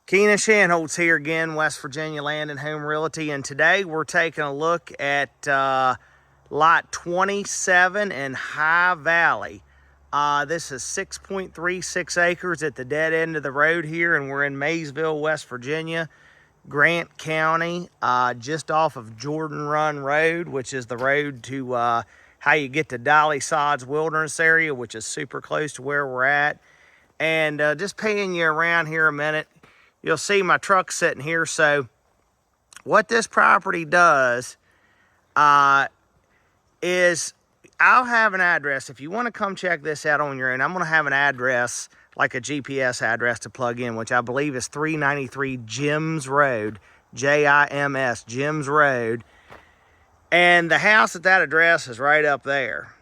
Keenan Shanholtz here again, West Virginia Land and Home Realty, and today we're taking a look at lot 27 in High Valley. This is 6.36 acres at the dead end of the road here, and we're in Maysville, West Virginia, Grant County, just off of Jordan Run Road, which is the road to how you get to DOLLY SODS Wilderness area, which is super close to where we're at. And just paying you around here a minute, you'll see my truck sitting here. So what this property does is I'll have an address. If you want to come check this out on your own, I'm going to have an address, like a GPS address to plug in, which I believe is 393 Jims Road, J-I-M-S, Jims Road. And the house at that address is right up there.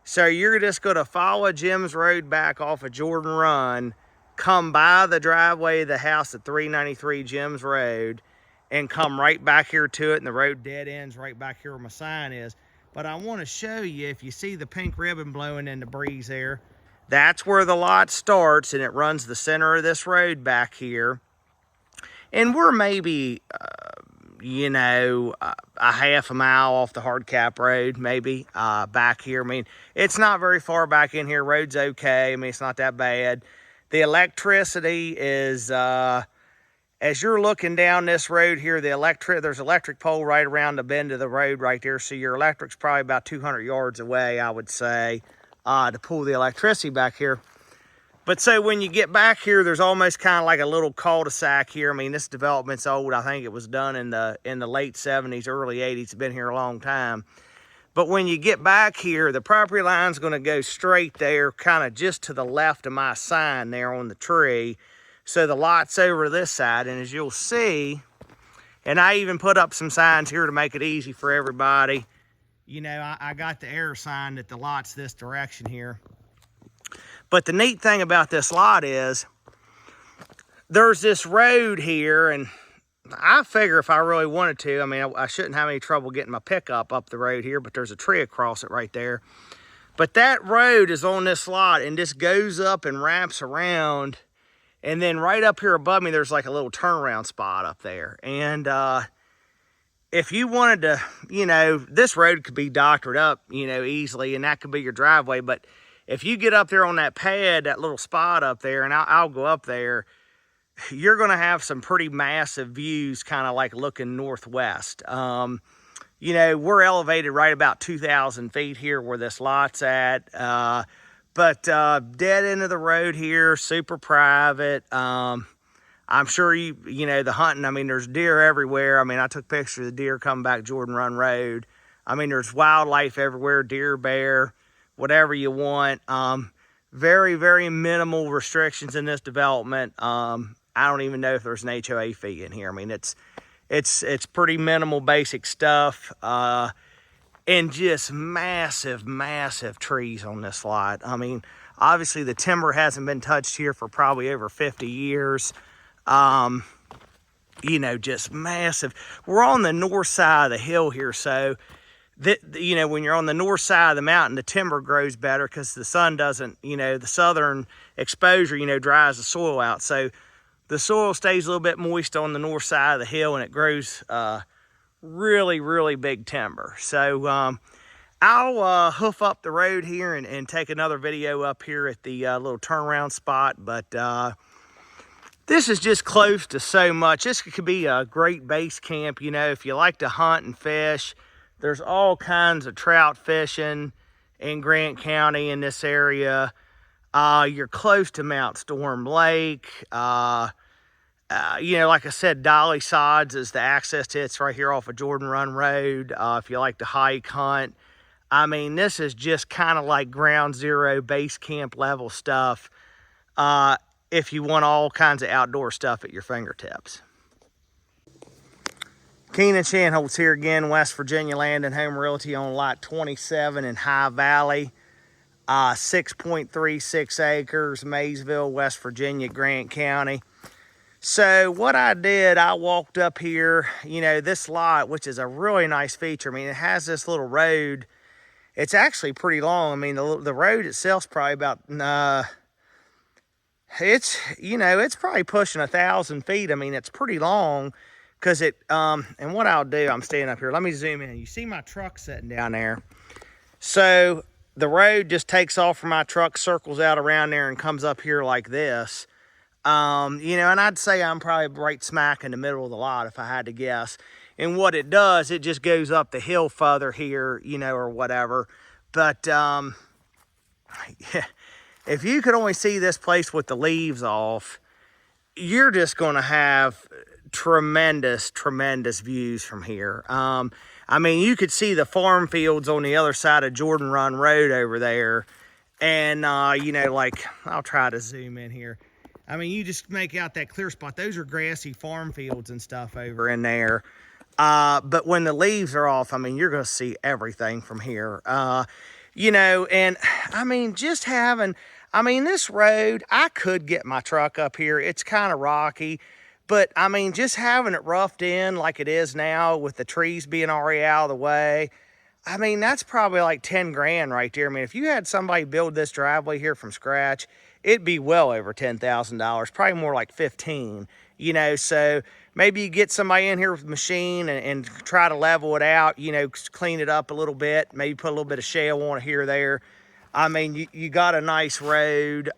So you're just going to follow Jims Road back off of Jordan Run, come by the driveway of the house at 393 Jims Road, and come right back here to it, and the road dead ends right back here where my sign is. But I want to show you, if you see the pink ribbon blowing in the breeze there, that's where the lot starts, and it runs the center of this road back here. And we're maybe, you know, a half a mile off the hard cap road, maybe, back here. I mean, it's not very far back in here. Road's okay. I mean, it's not that bad. The electricity is, as you're looking down this road here, there's electric pole right around the bend of the road right there. So your electric's probably about 200 yards away, I would say, to pull the electricity back here. But so when you get back here, there's almost kind of like a little cul-de-sac here. I mean, this development's old. I think it was done in the late 70s, early 80s. It's been here a long time. But when you get back here, the property line's going to go straight there, kind of just to the left of my sign there on the tree. So the lot's over this side, and as you'll see, and I even put up some signs here to make it easy for everybody. You know, I got the error sign that the lot's this direction here. But the neat thing about this lot is there's this road here, and I figure if I really wanted to, I mean, I shouldn't have any trouble getting my pickup up the road here, but there's a tree across it right there. But that road is on this lot, and just goes up and wraps around. And then right up here above me, there's like a little turnaround spot up there. And if you wanted to, you know, this road could be doctored up, you know, easily, and that could be your driveway. But if you get up there on that pad, that little spot up there, and I'll go up there, you're going to have some pretty massive views, kind of like looking northwest. You know, we're elevated right about 2,000 feet here where this lot's at. But dead end of the road here, super private. I'm sure you know, the hunting, I mean, there's deer everywhere. I mean, I took pictures of the deer coming back Jordan Run Road. I mean, there's wildlife everywhere, deer, bear, whatever you want. Very, very minimal restrictions in this development. I don't even know if there's an HOA fee in here. I mean, it's pretty minimal, basic stuff. And just massive, massive trees on this lot. I mean, obviously the timber hasn't been touched here for probably over 50 years. You know, just massive. We're on the north side of the hill here, so you know, when you're on the north side of the mountain, the timber grows better because the sun doesn't, you know, the southern exposure, you know, dries the soil out. So the soil stays a little bit moist on the north side of the hill, and it grows really, really big timber. So I'll hoof up the road here and take another video up here at the little turnaround spot. But this is just close to so much. This could be a great base camp, you know, if you like to hunt and fish. There's all kinds of trout fishing in Grant County in this area. You're close to Mount Storm Lake. You know, like I said, DOLLY SODS is the access to it. It's right here off of Jordan Run Road. If you like to hike, hunt. I mean, this is just kind of like ground zero, base camp level stuff. If you want all kinds of outdoor stuff at your fingertips. Keenan Shanholtz here again, West Virginia Land and Home Realty on lot 27 in High Valley. 6.36 acres, Maysville, West Virginia, Grant County. So what I did, I walked up here, you know, this lot, which is a really nice feature. I mean, it has this little road. It's actually pretty long. I mean, the road itself's probably about it's, you know, it's probably pushing 1,000 feet. I mean, it's pretty long because it, and what I'll do, I'm staying up here. Let me zoom in. You see my truck sitting down there. So the road just takes off from my truck, circles out around there and comes up here like this. You know, and I'd say I'm probably right smack in the middle of the lot if I had to guess. And what it does, it just goes up the hill further here, you know, or whatever. But, yeah, if you could only see this place with the leaves off, you're just going to have tremendous, tremendous views from here. I mean, you could see the farm fields on the other side of Jordan Run Road over there. And, you know, like, I'll try to zoom in here. I mean, you just make out that clear spot. Those are grassy farm fields and stuff over in there. But when the leaves are off, I mean, you're going to see everything from here. You know, and I mean, just having, I mean, this road, I could get my truck up here. It's kind of rocky, but I mean, just having it roughed in like it is now with the trees being already out of the way, I mean, that's probably like 10 grand right there. I mean, if you had somebody build this driveway here from scratch, it'd be well over $10,000, probably more like 15, you know. So maybe you get somebody in here with a machine and try to level it out, you know, clean it up a little bit, maybe put a little bit of shale on it here or there. I mean, you got a nice road,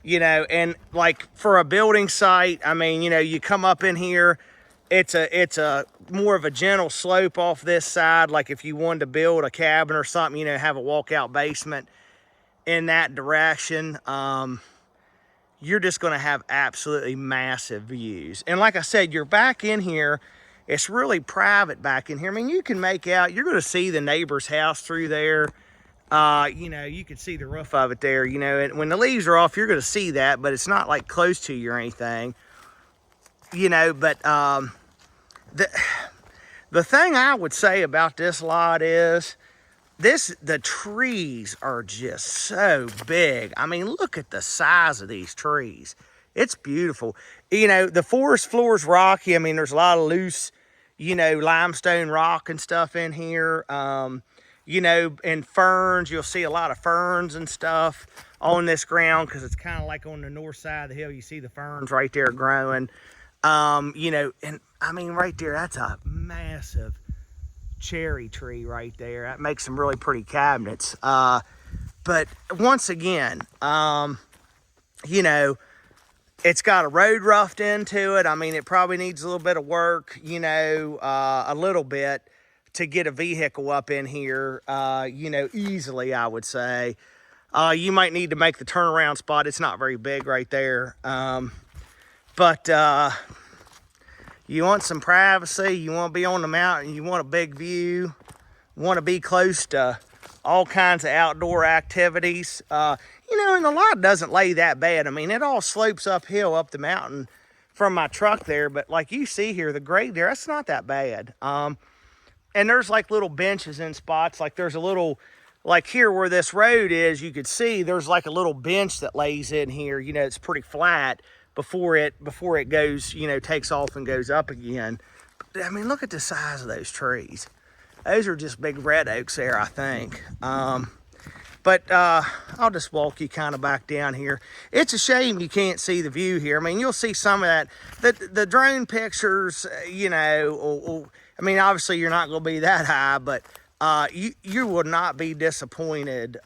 you know, and like for a building site, I mean, you know, you come up in here, it's a more of a gentle slope off this side. Like if you wanted to build a cabin or something, you know, have a walkout basement in that direction, you're just going to have absolutely massive views. And like I said, you're back in here, it's really private back in here. I mean, you can make out, you're going to see the neighbor's house through there. You know, you can see the roof of it there, you know, and when the leaves are off, you're going to see that, but it's not like close to you or anything, you know. But the thing I would say about this lot is the trees are just so big. I mean, look at the size of these trees. It's beautiful. You know, the forest floor is rocky. I mean, there's a lot of loose, you know, limestone rock and stuff in here. You know, and ferns, you'll see a lot of ferns and stuff on this ground because it's kind of like on the north side of the hill. You see the ferns right there growing. You know, and I mean, right there, that's a massive cherry tree right there. That makes some really pretty cabinets. But once again, you know, it's got a road roughed into it. I mean, it probably needs a little bit of work, you know, a little bit to get a vehicle up in here, you know, easily, I would say. You might need to make the turnaround spot. It's not very big right there. But you want some privacy, you want to be on the mountain, you want a big view, want to be close to all kinds of outdoor activities. You know, and the lot doesn't lay that bad. I mean, it all slopes uphill up the mountain from my truck there, but like you see here, the grade there, that's not that bad. And there's like little benches in spots. Like there's a little, like here where this road is, you could see there's like a little bench that lays in here. You know, it's pretty flat before it goes, you know, takes off and goes up again. But, I mean, look at the size of those trees. Those are just big red oaks there, I think. But I'll just walk you kind of back down here. It's a shame you can't see the view here. I mean, you'll see some of that. The drone pictures, you know, I mean, obviously you're not going to be that high, but you will not be disappointed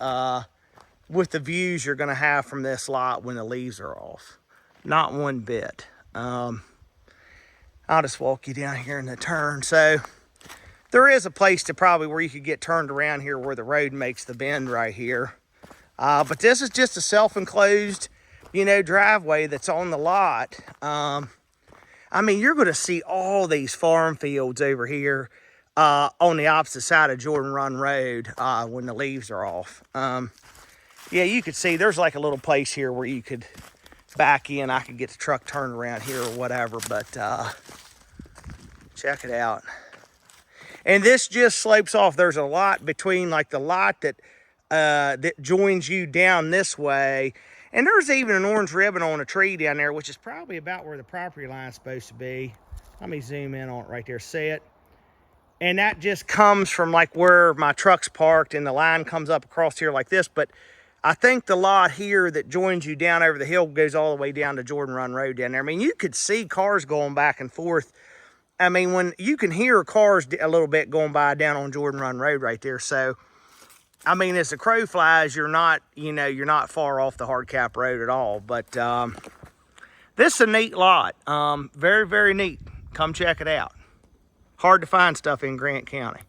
with the views you're going to have from this lot when the leaves are off. Not one bit. I'll just walk you down here in the turn. So there is a place to probably where you could get turned around here where the road makes the bend right here. But this is just a self-enclosed, you know, driveway that's on the lot. I mean, you're going to see all these farm fields over here on the opposite side of Jordan Run Road when the leaves are off. Yeah, you could see there's like a little place here where you could back in. I could get the truck turned around here or whatever, but check it out. And this just slopes off. There's a lot between like the lot that joins you down this way. And there's even an orange ribbon on a tree down there, which is probably about where the property line is supposed to be. Let me zoom in on it right there. See it? And that just comes from like where my truck's parked and the line comes up across here like this. But I think the lot here that joins you down over the hill goes all the way down to Jordan Run Road down there. I mean, you could see cars going back and forth. I mean, when you can hear cars a little bit going by down on Jordan Run Road right there. So, I mean, as the crow flies, you're not, you know, you're not far off the hard cap road at all. But this is a neat lot. Very, very neat. Come check it out. Hard to find stuff in Grant County.